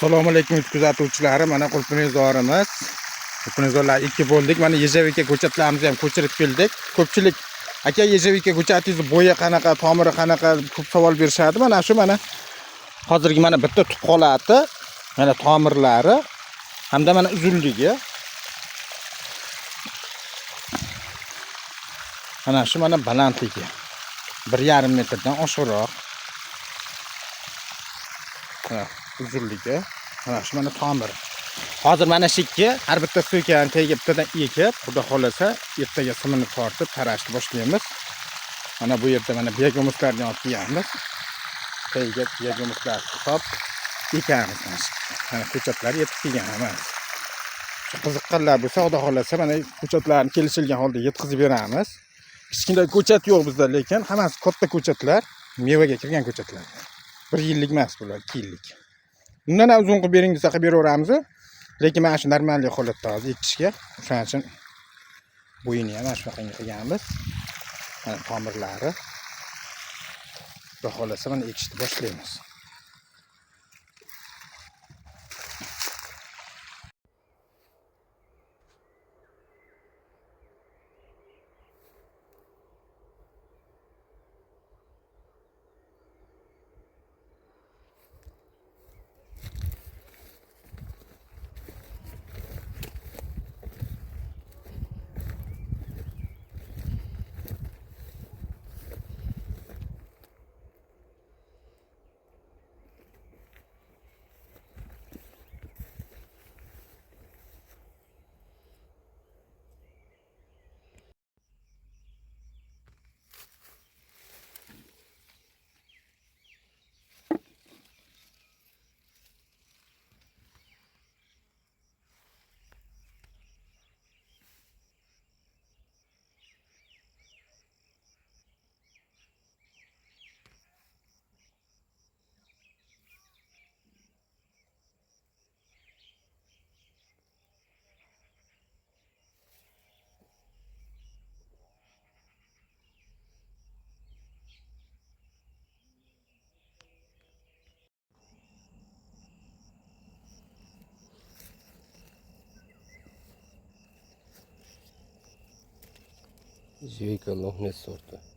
Assalomu alaykum kuzatuvchilarim. Mana qulpinizorimiz. Qulpinizorlar ikki bo'ldik. Mana Yejavika ko'chatlarimizni ham ko'chirib keldik. Ko'pchilik aka Yejavika ko'chatingizni bo'yi qanaqa, tomiri qanaqa ko'p savol berishadi. Mana shu hozirgi mana bitta tup holati, mana tomirlari hamda mana uzunligi. Mana shu balandligi 1,5 metrdan oshiqroq. Uzunligi mana shu tomiri. Hozir mana shikki har bitta so'kani tagiga bittadan ekib, xudo xolasa ertaga simini tortib tarashni boshlaymiz. Mana bu yerda mana biyagomuslarni olib kelamiz. Tagiga biyagomuslar hisob ekamiz. Mana ko'chatlar yetib kelgan emas. Qiziqqanlar bo'lsa, xudo xolasa mana ko'chatlarni kelishilgan holda yetkazib beramiz. Kichkina ko'chat yo'q bizda, lekin hammasi katta ko'chatlar, mevaga kirgan ko'chatlar. 1 yillik emas bular, 2 yillik. Bundan ham uzun qilib bering desa qilib beraveramiz. Lekin mana shu normalniy holatda hozir ekishga, shuning uchun bo'yini ham shunaqa qilganmiz. Mana tomirlari. Xudo xolasa mana ekishni boshlaymiz. Yejavika Loch Ness sorti.